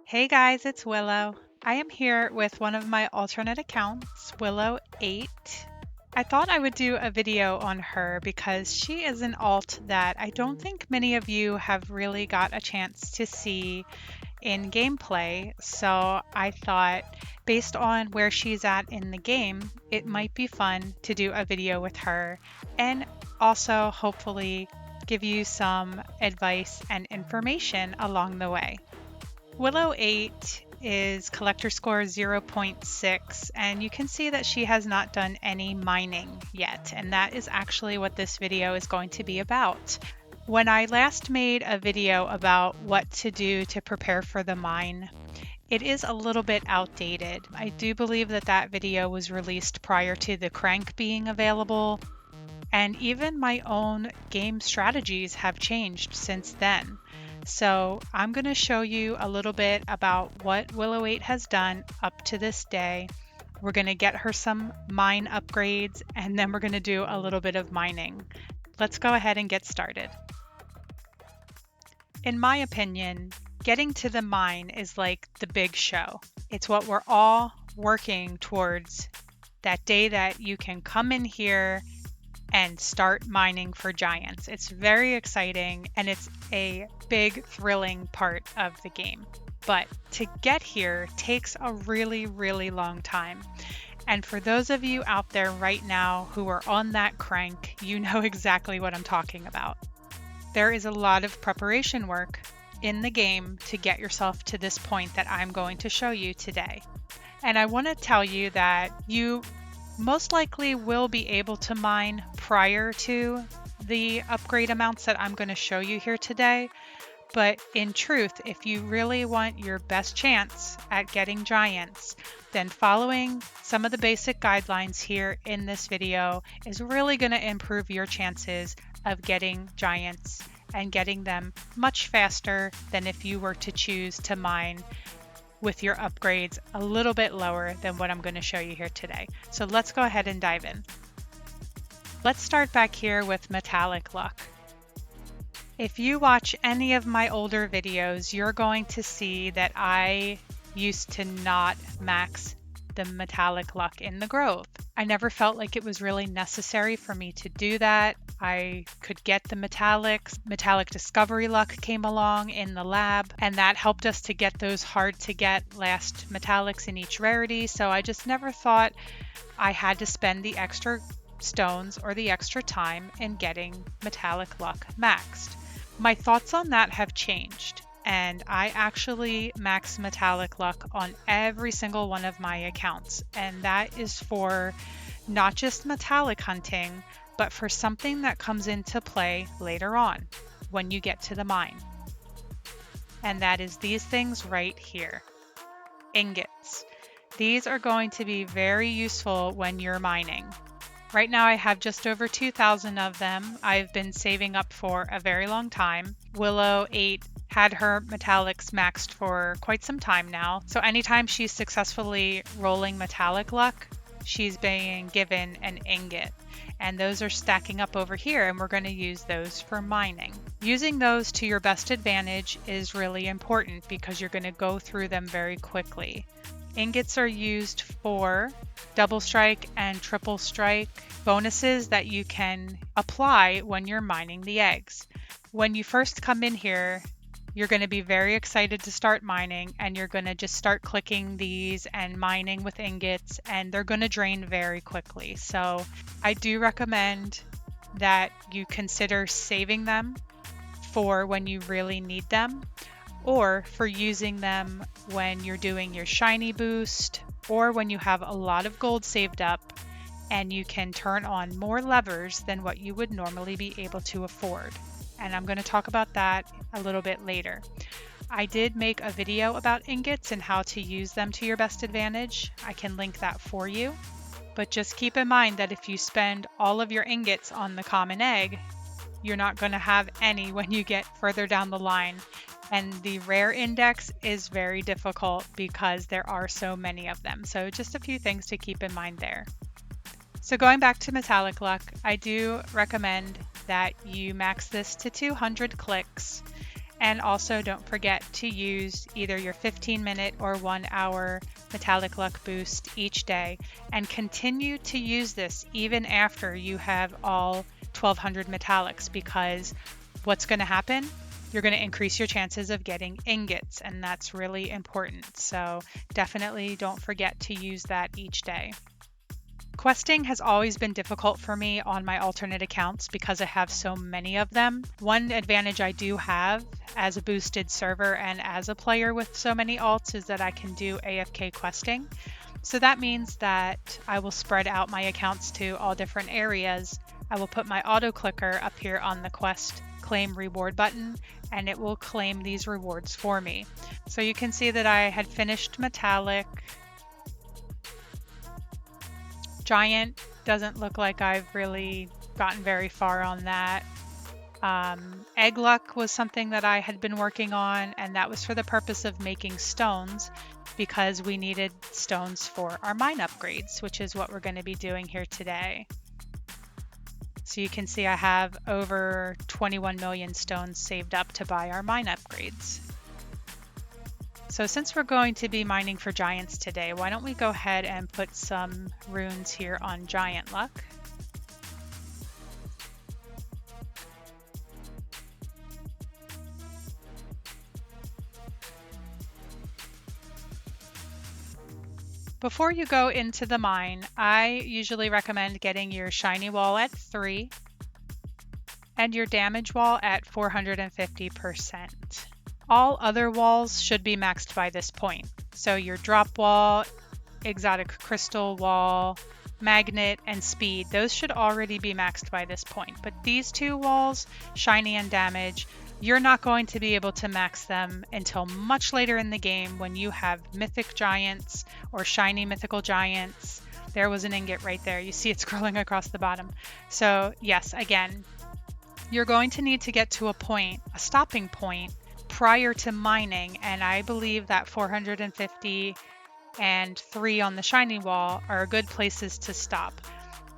Hey guys, it's Willow. I am here with one of my alternate accounts, Willow 8. I thought I would do a video on her because she is an alt that I don't think many of you have really got a chance to see in gameplay. So I thought, based on where she's at in the game, it might be fun to do a video with her and also hopefully give you some advice and information along the way. Willow 8 is collector score zero point 0.6, and you can see that she has not done any mining yet, and that is actually what this video is going to be about. When I last made a video about what to do to prepare for the mine, it is a little bit outdated. I do believe that that video was released prior to the crank being available, and even my own game strategies have changed since then. So I'm going to show you a little bit about what Willow 8 has done up to this day. We're going to get her some mine upgrades, and then we're going to do a little bit of mining. Let's go ahead and get started. In my opinion, getting to the mine is like the big show. It's what we're all working towards, that day that you can come in here and start mining for giants. It's very exciting and it's a big thrilling part of the game. But to get here takes a really long time. And for those of you out there right now who are on that crank, you know exactly what I'm talking about. There is a lot of preparation work in the game to get yourself to this point that I'm going to show you today. And I want to tell you that you most likely will be able to mine prior to the upgrade amounts that I'm going to show you here today. But in truth, if you really want your best chance at getting giants, then following some of the basic guidelines here in this video is really going to improve your chances of getting giants and getting them much faster than if you were to choose to mine with your upgrades a little bit lower than what I'm going to show you here today. So let's go ahead and dive in. Let's start back here with metallic luck. If you watch any of my older videos, you're going to see that I used to not max the metallic luck in the grove. I never felt like it was really necessary for me to do that. I could get the metallics. Metallic discovery luck came along in the lab, and that helped us to get those hard to get last metallics in each rarity. So I just never thought I had to spend the extra stones or the extra time in getting metallic luck maxed. My thoughts on that have changed, and I actually max metallic luck on every single one of my accounts, and that is for not just metallic hunting, but for something that comes into play later on when you get to the mine. And that is these things right here. Ingots. These are going to be very useful when you're mining. Right now I have just over 2,000 of them. I've been saving up for a very long time. Willow 8 had her metallics maxed for quite some time now. So anytime she's successfully rolling metallic luck, she's being given an ingot. And those are stacking up over here, and we're going to use those for mining. Using those to your best advantage is really important because you're going to go through them very quickly. Ingots are used for double strike and triple strike bonuses that you can apply when you're mining the eggs. When you first come in here, you're going to be very excited to start mining, and you're going to just start clicking these and mining with ingots, and they're going to drain very quickly. So I do recommend that you consider saving them for when you really need them, or for using them when you're doing your shiny boost, or when you have a lot of gold saved up and you can turn on more levers than what you would normally be able to afford. And I'm going to talk about that a little bit later. I did make a video about ingots and how to use them to your best advantage. I can link that for you. But just keep in mind that if you spend all of your ingots on the common egg, you're not going to have any when you get further down the line. And the rare index is very difficult because there are so many of them. So just a few things to keep in mind there. So going back to metallic luck, I do recommend that you max this to 200 clicks And also don't forget to use either your 15-minute or 1-hour metallic luck boost each day, and continue to use this even after you have all 1200 metallics, because what's going to happen? You're going to increase your chances of getting ingots, and that's really important. So definitely don't forget to use that each day. Questing has always been difficult for me on my alternate accounts because I have so many of them. One advantage I do have as a boosted server and as a player with so many alts is that I can do AFK questing. So that means that I will spread out my accounts to all different areas. I will put my auto clicker up here on the quest claim reward button, and it will claim these rewards for me. So you can see that I had finished metallic. Giant doesn't look like I've really gotten very far on that. Egg luck was something that I had been working on, and that was for the purpose of making stones, because we needed stones for our mine upgrades, which is what we're going to be doing here today. So you can see I have over 21 million stones saved up to buy our mine upgrades. So since we're going to be mining for giants today, why don't we go ahead and put some runes here on giant luck. Before you go into the mine, I usually recommend getting your shiny wall at 3 and your damage wall at 450%. All other walls should be maxed by this point. So your drop wall, exotic crystal wall, magnet, and speed, those should already be maxed by this point. But these two walls, shiny and damage, you're not going to be able to max them until much later in the game when you have mythic giants or shiny mythical giants. There was an ingot right there. You see it scrolling across the bottom. So yes, again, you're going to need to get to a point, a stopping point, prior to mining, and I believe that 450 and 3 on the shiny wall are good places to stop.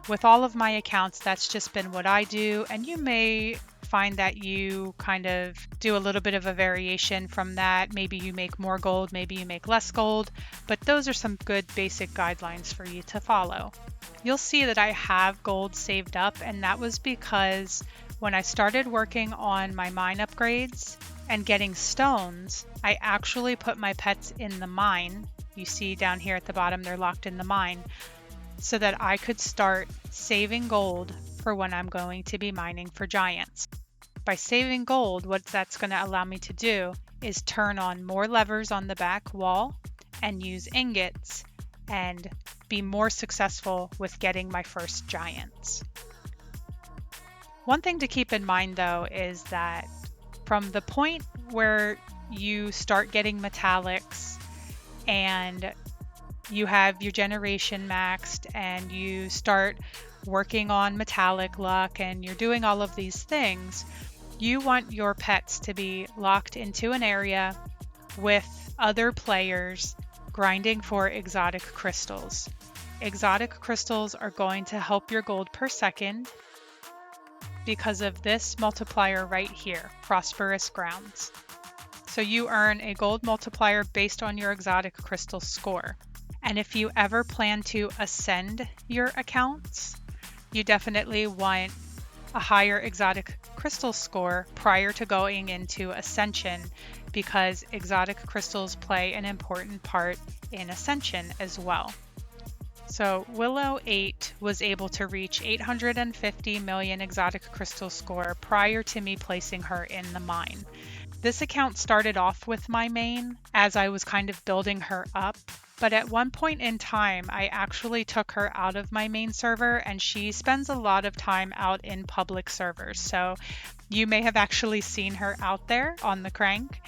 With all of my accounts, that's just been what I do, and you may find that you kind of do a little bit of a variation from that. Maybe you make more gold, maybe you make less gold, but those are some good basic guidelines for you to follow. You'll see that I have gold saved up, and that was because when I started working on my mine upgrades and getting stones, I actually put my pets in the mine. You see down here at the bottom, they're locked in the mine, so that I could start saving gold for when I'm going to be mining for giants. By saving gold, what that's going to allow me to do is turn on more levers on the back wall and use ingots and be more successful with getting my first giants. One thing to keep in mind though is that from the point where you start getting metallics and you have your generation maxed and you start working on metallic luck and you're doing all of these things, you want your pets to be locked into an area with other players grinding for exotic crystals. Exotic crystals are going to help your gold per second because of this multiplier right here, Prosperous Grounds. So you earn a gold multiplier based on your exotic crystal score. And if you ever plan to ascend your accounts, you definitely want a higher exotic crystal score prior to going into ascension, because exotic crystals play an important part in ascension as well. So Willow 8 was able to reach 850 million exotic crystal score prior to me placing her in the mine. This account started off with my main as I was kind of building her up, but at one point in time I actually took her out of my main server and she spends a lot of time out in public servers. So you may have actually seen her out there on the crank.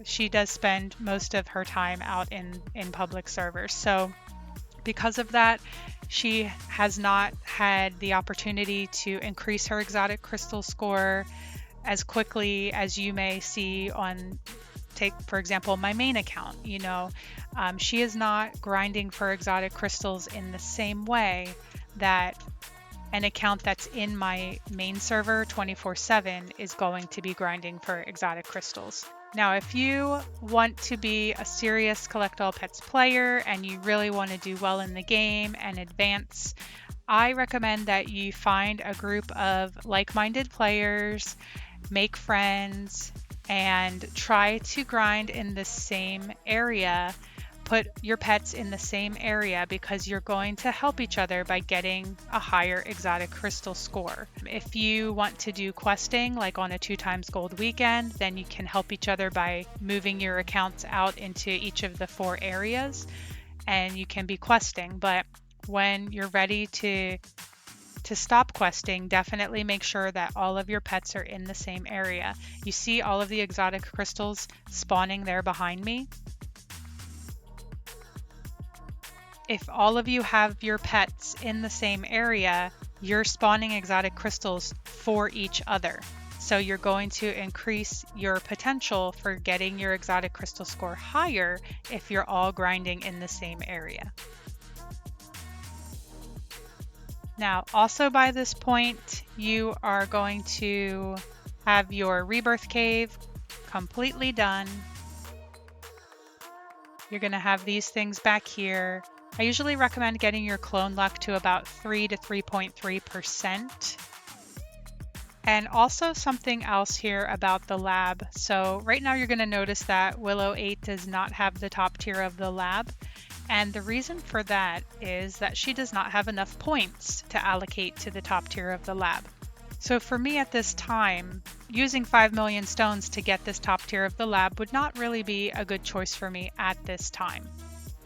She does spend most of her time out in public servers. So because of that, she has not had the opportunity to increase her exotic crystal score as quickly as you may see on, take for example, my main account. You know, she is not grinding for exotic crystals in the same way that an account that's in my main server 24/7 is going to be grinding for exotic crystals. Now, if you want to be a serious Collect All Pets player and you really want to do well in the game and advance, I recommend that you find a group of like-minded players, make friends, and try to grind in the same area. Put your pets in the same area because you're going to help each other by getting a higher exotic crystal score. If you want to do questing like on a 2x gold weekend, then you can help each other by moving your accounts out into each of the 4 areas and you can be questing. But when you're ready to stop questing, definitely make sure that all of your pets are in the same area. You see all of the exotic crystals spawning there behind me? If all of you have your pets in the same area, you're spawning exotic crystals for each other. So you're going to increase your potential for getting your exotic crystal score higher if you're all grinding in the same area. Now, also by this point, you are going to have your rebirth cave completely done. You're going to have these things back here. I usually recommend getting your clone luck to about 3 to 3.3%. And also something else here about the lab. So right now you're going to notice that Willow 8 does not have the top tier of the lab. And the reason for that is that she does not have enough points to allocate to the top tier of the lab. So for me at this time, using 5 million stones to get this top tier of the lab would not really be a good choice for me at this time.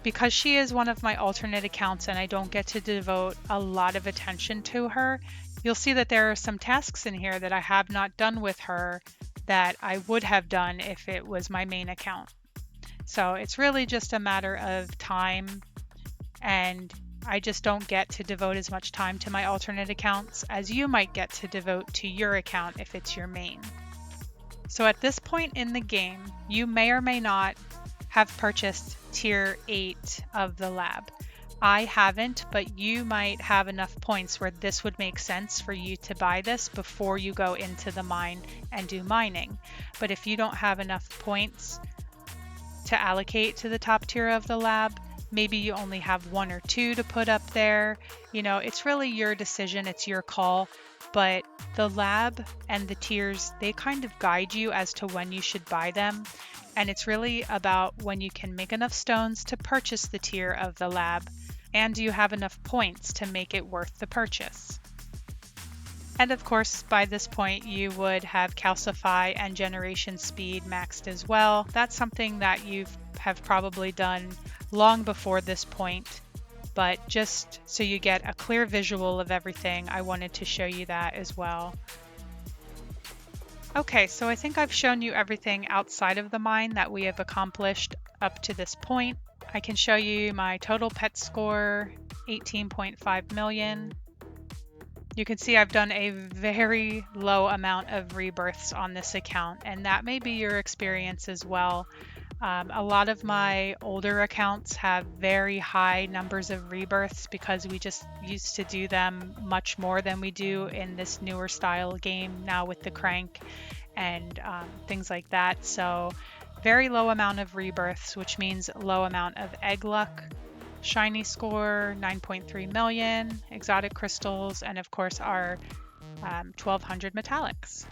Because she is one of my alternate accounts and I don't get to devote a lot of attention to her, you'll see that there are some tasks in here that I have not done with her that I would have done if it was my main account. So it's really just a matter of time, and I just don't get to devote as much time to my alternate accounts as you might get to devote to your account if it's your main. So at this point in the game, you may or may not have purchased tier 8 of the lab. I haven't, but you might have enough points where this would make sense for you to buy this before you go into the mine and do mining. But if you don't have enough points to allocate to the top tier of the lab, maybe you only have 1 or 2 to put up there. You know, it's really your decision, it's your call, but the lab and the tiers, they kind of guide you as to when you should buy them. And it's really about when you can make enough stones to purchase the tier of the lab, and do you have enough points to make it worth the purchase. And of course, by this point, you would have calcify and generation speed maxed as well. That's something that you have probably done long before this point, but just so you get a clear visual of everything, I wanted to show you that as well. Okay, so I think I've shown you everything outside of the mine that we have accomplished up to this point. I can show you my total pet score, 18.5 million. You can see I've done a very low amount of rebirths on this account, and that may be your experience as well. A lot of my older accounts have very high numbers of rebirths because we just used to do them much more than we do in this newer style game now with the crank and things like that. So very low amount of rebirths, which means low amount of egg luck. Shiny score, 9.3 million, exotic crystals, and of course our 1200 metallics.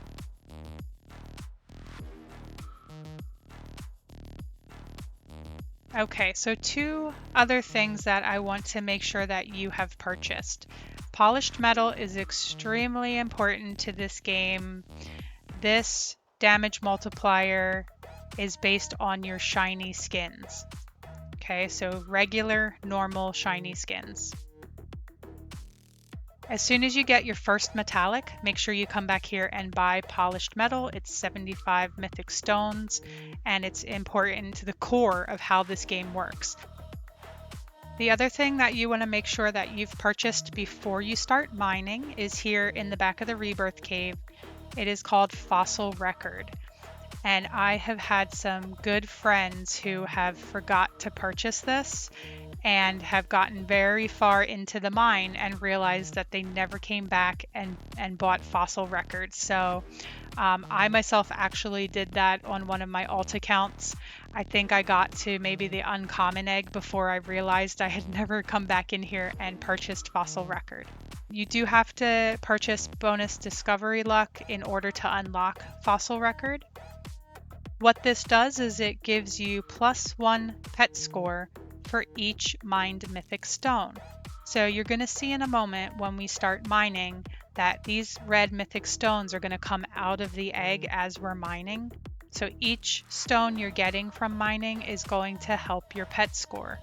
Okay, so 2 other things that I want to make sure that you have purchased. Polished metal is extremely important to this game. This damage multiplier is based on your shiny skins. Okay, so regular, normal, shiny skins. As soon as you get your first metallic, make sure you come back here and buy polished metal. It's 75 mythic stones, and it's important to the core of how this game works. The other thing that you want to make sure that you've purchased before you start mining is here in the back of the rebirth cave. It is called Fossil Record. And I have had some good friends who have forgot to purchase this, and have gotten very far into the mine and realized that they never came back and bought fossil records. So I myself actually did that on one of my alt accounts. I think I got to maybe the uncommon egg before I realized I had never come back in here and purchased fossil record. You do have to purchase bonus discovery luck in order to unlock fossil record. What this does is it gives you +1 pet score for each mined mythic stone. So you're going to see in a moment when we start mining that these red mythic stones are going to come out of the egg as we're mining. So each stone you're getting from mining is going to help your pet score.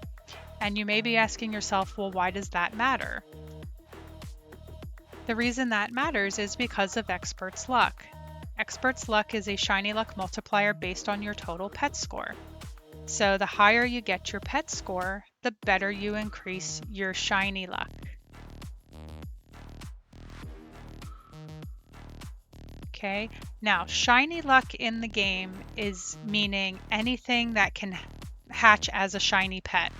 And you may be asking yourself, well, why does that matter? The reason that matters is because of Expert's Luck. Expert's Luck is a shiny luck multiplier based on your total pet score. So the higher you get your pet score, the better you increase your shiny luck. Okay, now shiny luck in the game is meaning anything that can hatch as a shiny pet.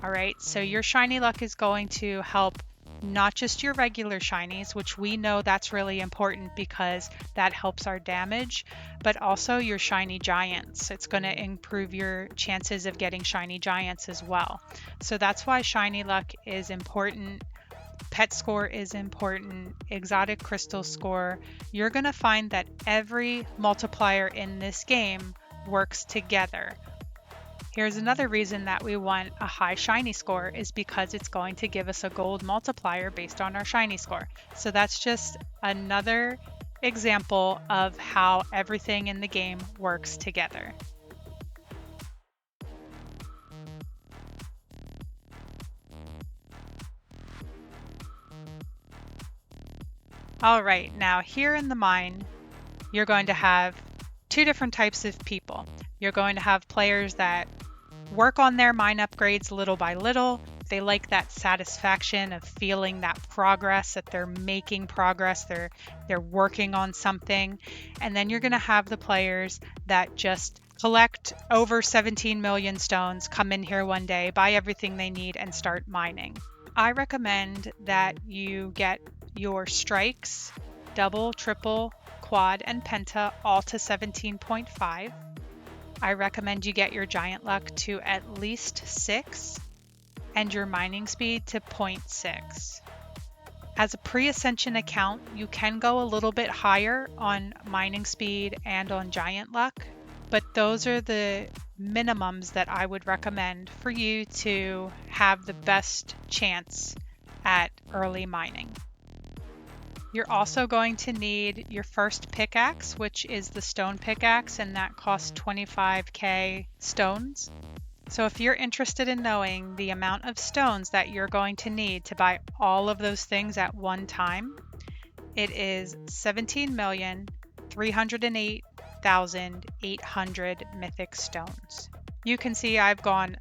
All right, so your shiny luck is going to help not just your regular shinies, which we know that's really important because that helps our damage, but also your shiny giants. It's going to improve your chances of getting shiny giants as well. So that's why shiny luck is important. Pet score is important, exotic crystal score. You're going to find that every multiplier in this game works together. Here's another reason that we want a high shiny score is because it's going to give us a gold multiplier based on our shiny score. So that's just another example of how everything in the game works together. All right, now here in the mine, you're going to have two different types of people. You're going to have players that work on their mine upgrades little by little. They like that satisfaction of feeling that progress, that they're making progress, they're working on something. And then you're going to have the players that just collect over 17 million stones, come in here one day, buy everything they need, and start mining. I recommend that you get your strikes, double, triple, quad, and penta all to 17.5. I recommend you get your giant luck to at least 6 and your mining speed to 0.6. As a pre-ascension account, you can go a little bit higher on mining speed and on giant luck, but those are the minimums that I would recommend for you to have the best chance at early mining. You're also going to need your first pickaxe, which is the stone pickaxe, and that costs 25k stones. So if you're interested in knowing the amount of stones that you're going to need to buy all of those things at one time, it is 17,308,800 mythic stones. You can see I've gone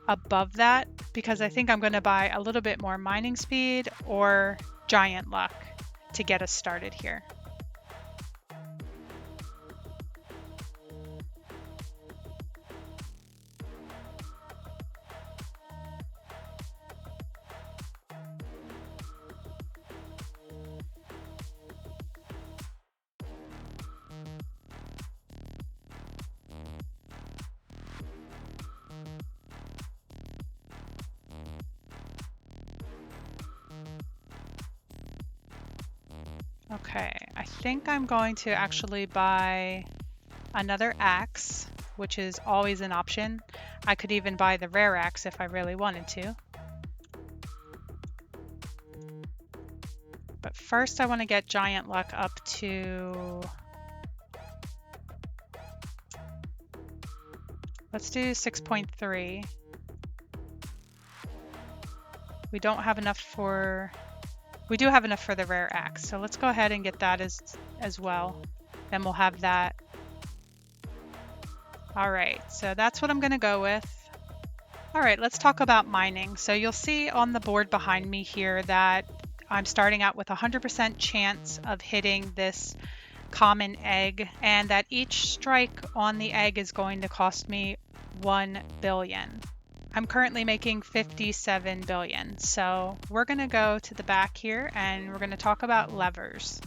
above that because I think I'm going to buy a little bit more mining speed or giant luck to get us started here. Okay, I think I'm going to actually buy another axe, which is always an option. I could even buy the rare axe if I really wanted to. But first I want to get giant luck up to... let's do 6.3. We don't have enough for... we do have enough for the rare axe, so let's go ahead and get that as well. Then we'll have that. All right, so that's what I'm going to go with. All right, let's talk about mining. So you'll see on the board behind me here that I'm starting out with 100% chance of hitting this common egg, and that each strike on the egg is going to cost me 1 billion. I'm currently making 57 billion. So we're going to go to the back here and we're going to talk about levers.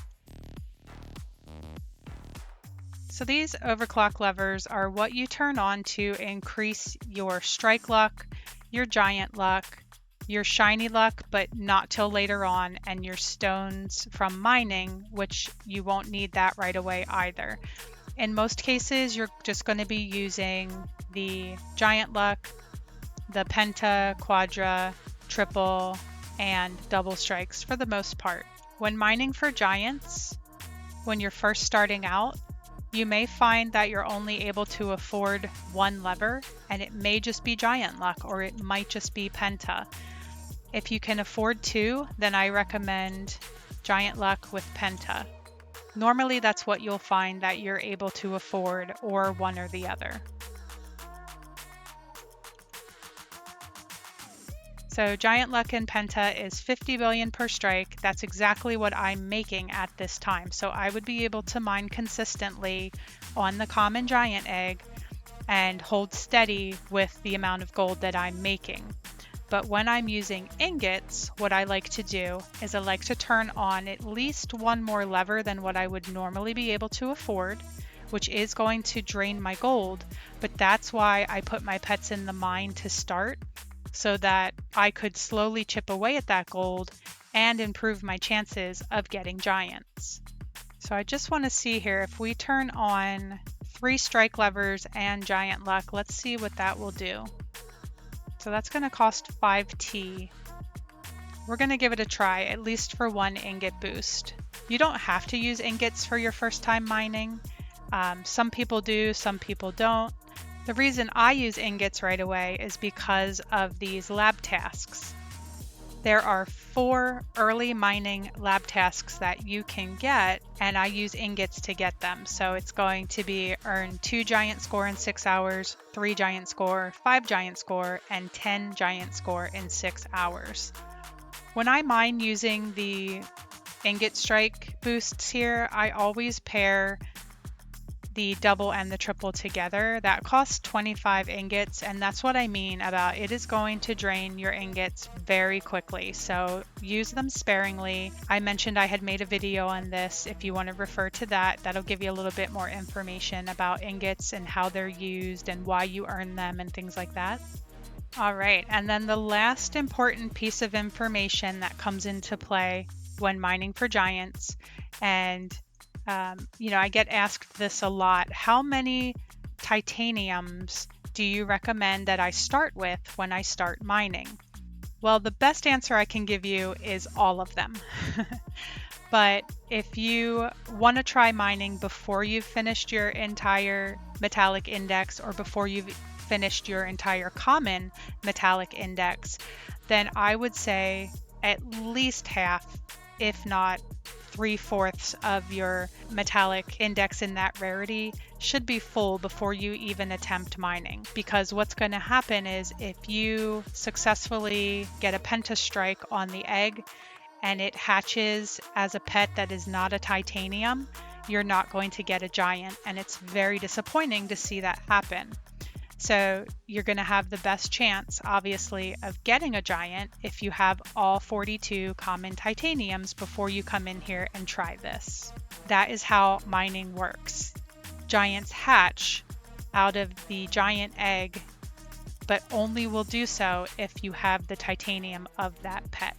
So these overclock levers are what you turn on to increase your strike luck, your giant luck, your shiny luck, but not till later on, and your stones from mining, which you won't need that right away either. In most cases, you're just going to be using the giant luck, the penta, quadra, triple, and double strikes for the most part. When mining for giants, when you're first starting out, you may find that you're only able to afford one lever, and it may just be giant luck, or it might just be penta. If you can afford two, then I recommend giant luck with penta. Normally that's what you'll find that you're able to afford, or one or the other. So giant luck and penta is 50 billion per strike. That's exactly what I'm making at this time. So I would be able to mine consistently on the common giant egg and hold steady with the amount of gold that I'm making. But when I'm using ingots, what I like to do is I like to turn on at least one more lever than what I would normally be able to afford, which is going to drain my gold. But that's why I put my pets in the mine to start, so that I could slowly chip away at that gold and improve my chances of getting giants. So I just want to see here, if we turn on 3 strike levers and giant luck, let's see what that will do. So that's going to cost 5T. We're going to give it a try, at least for 1 ingot boost. You don't have to use ingots for your first time mining. Some people do, some people don't. The reason I use ingots right away is because of these lab tasks. There are 4 early mining lab tasks that you can get, and I use ingots to get them. So it's going to be earn 2 giant score in 6 hours, 3 giant score, 5 giant score, and 10 giant score in 6 hours. When I mine using the ingot strike boosts here, I always pair the double and the triple together. That costs 25 ingots, and that's what I mean about it is going to drain your ingots very quickly, so use them sparingly. I mentioned I had made a video on this. If you want to refer to that, that'll give you a little bit more information about ingots and how they're used and why you earn them and things like that. All right, and then the last important piece of information that comes into play when mining for giants, and I get asked this a lot. How many titaniums do you recommend that I start with when I start mining? Well, the best answer I can give you is all of them. But if you want to try mining before you've finished your entire metallic index, or before you've finished your entire common metallic index, then I would say at least half, if not 3/4 of your metallic index in that rarity should be full before you even attempt mining. Because what's going to happen is, if you successfully get a pentastrike on the egg and it hatches as a pet that is not a titanium, you're not going to get a giant, and it's very disappointing to see that happen. So you're going to have the best chance, obviously, of getting a giant if you have all 42 common titaniums before you come in here and try this. That is how mining works. Giants hatch out of the giant egg, but only will do so if you have the titanium of that pet.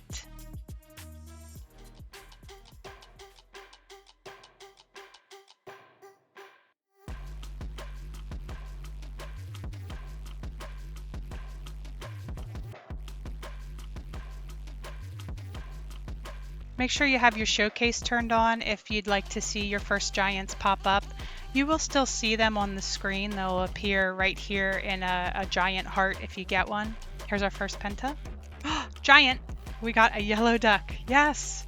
Make sure you have your showcase turned on if you'd like to see your first giants pop up. You will still see them on the screen. They'll appear right here in a giant heart if you get one. Here's our first penta. Giant! We got a yellow duck. Yes!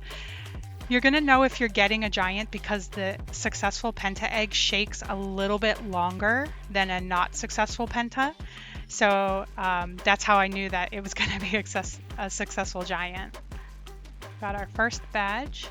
You're going to know if you're getting a giant because the successful penta egg shakes a little bit longer than a not successful penta. So that's how I knew that it was going to be a successful giant. Got our first badge.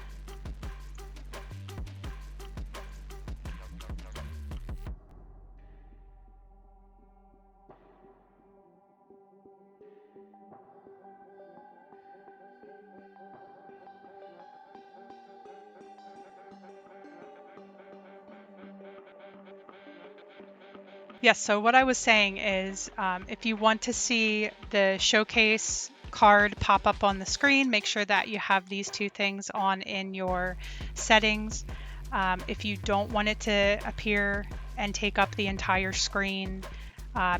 Yes, so what I was saying is if you want to see the showcase card pop up on the screen, make sure that you have these two things on in your settings. If you don't want it to appear and take up the entire screen,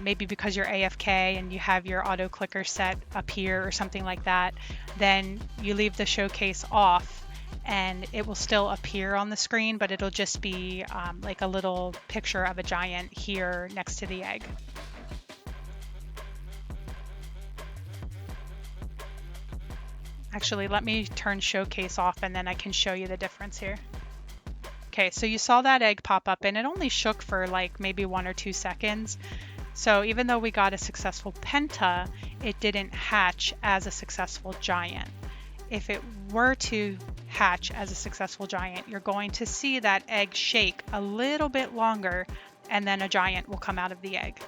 maybe because you're AFK and you have your auto clicker set up here or something like that, then you leave the showcase off and it will still appear on the screen, but it'll just be like a little picture of a giant here next to the egg. Actually, let me turn showcase off and then I can show you the difference here. Okay, so you saw that egg pop up and it only shook for like maybe 1 or 2 seconds. So even though we got a successful penta, it didn't hatch as a successful giant. If it were to hatch as a successful giant, you're going to see that egg shake a little bit longer and then a giant will come out of the egg.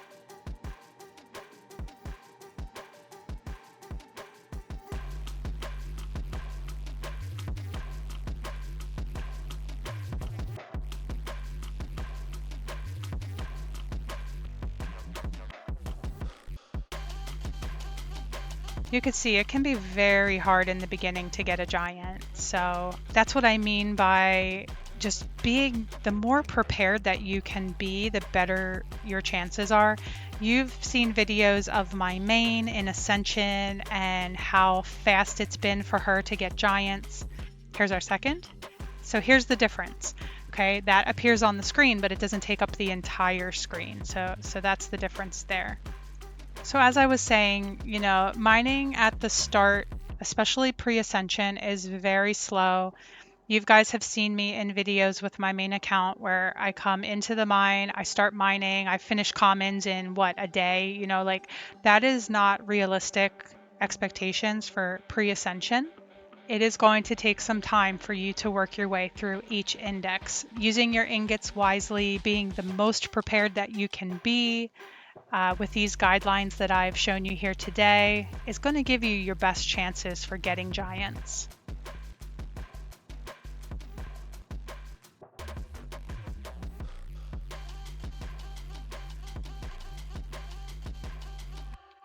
You can see it can be very hard in the beginning to get a giant. So that's what I mean by just being, the more prepared that you can be, the better your chances are. You've seen videos of my main in Ascension and how fast it's been for her to get giants. Here's our second. So here's the difference. Okay, that appears on the screen, but it doesn't take up the entire screen. So that's the difference there. So as I was saying, you know, mining at the start, especially pre-ascension, is very slow. You guys have seen me in videos with my main account where I come into the mine, I start mining, I finish commons in what, a day? You know, like that is not realistic expectations for pre-ascension. It is going to take some time for you to work your way through each index, using your ingots wisely, being the most prepared that you can be. With these guidelines that I've shown you here today, is going to give you your best chances for getting giants.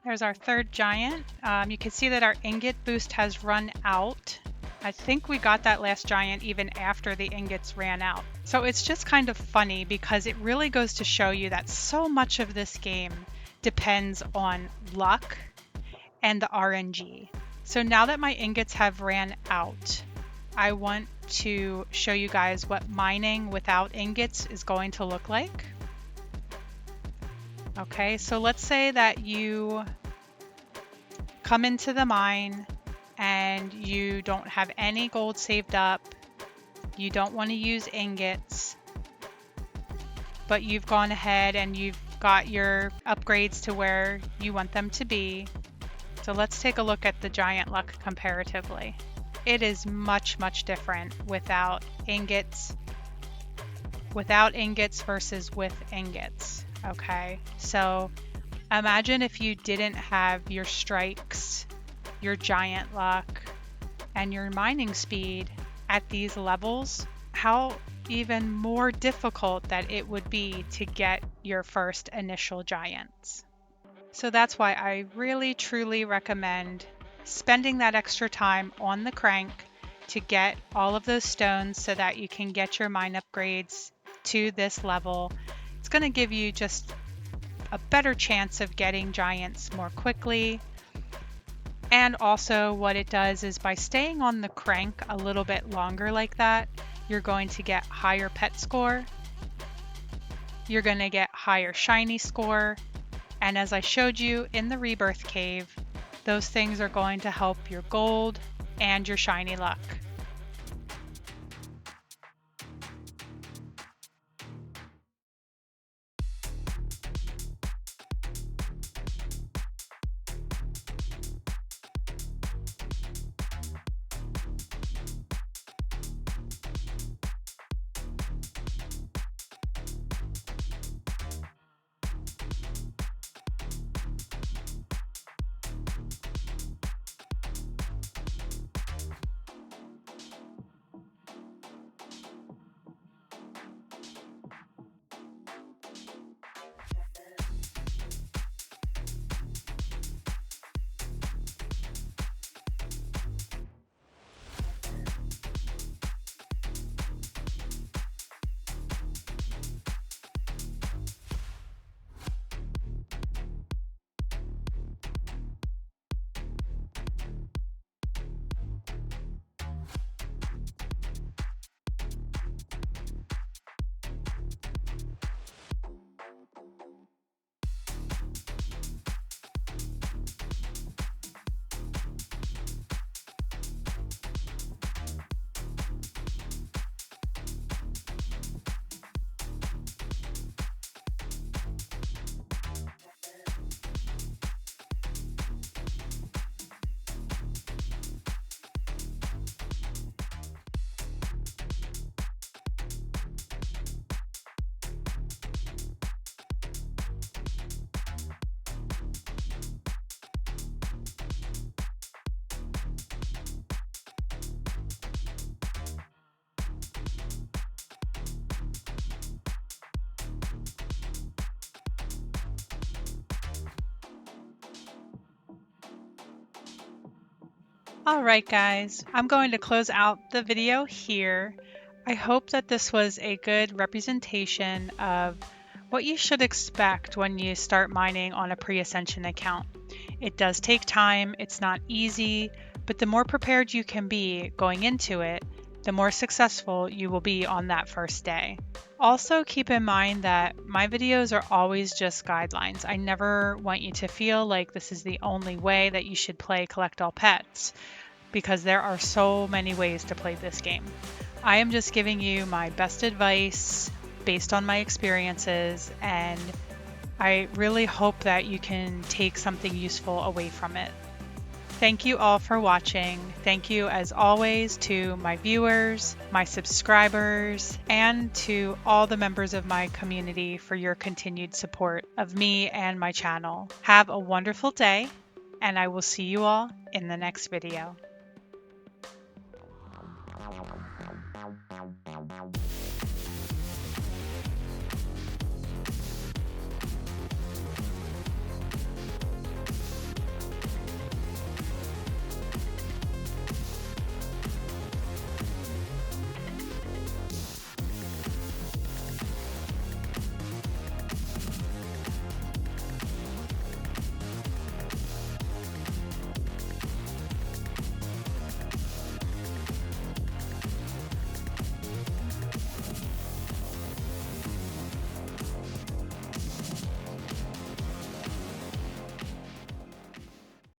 There's our third giant. You can see that our ingot boost has run out. I think we got that last giant even after the ingots ran out. So it's just kind of funny because it really goes to show you that so much of this game depends on luck and the RNG. So now that my ingots have ran out, I want to show you guys what mining without ingots is going to look like. Okay, so let's say that you come into the mine and you don't have any gold saved up, you don't want to use ingots, but you've gone ahead and you've got your upgrades to where you want them to be. So let's take a look at the giant luck comparatively. It is much, much different without ingots versus with ingots. Okay, so imagine if you didn't have your strikes, your giant luck, and your mining speed at these levels, how even more difficult that it would be to get your first initial giants. So that's why I really truly recommend spending that extra time on the crank to get all of those stones so that you can get your mine upgrades to this level. It's going to give you just a better chance of getting giants more quickly. And also what it does is by staying on the crank a little bit longer like that, you're going to get higher pet score. You're going to get higher shiny score. And as I showed you in the rebirth cave, those things are going to help your gold and your shiny luck. All right, guys, I'm going to close out the video here. I hope that this was a good representation of what you should expect when you start mining on a pre-ascension account. It does take time, it's not easy, but the more prepared you can be going into it, the more successful you will be on that first day. Also, keep in mind that my videos are always just guidelines. I never want you to feel like this is the only way that you should play Collect All Pets, because there are so many ways to play this game. I am just giving you my best advice based on my experiences, and I really hope that you can take something useful away from it. Thank you all for watching. Thank you, as always, to my viewers, my subscribers, and to all the members of my community for your continued support of me and my channel. Have a wonderful day, and I will see you all in the next video.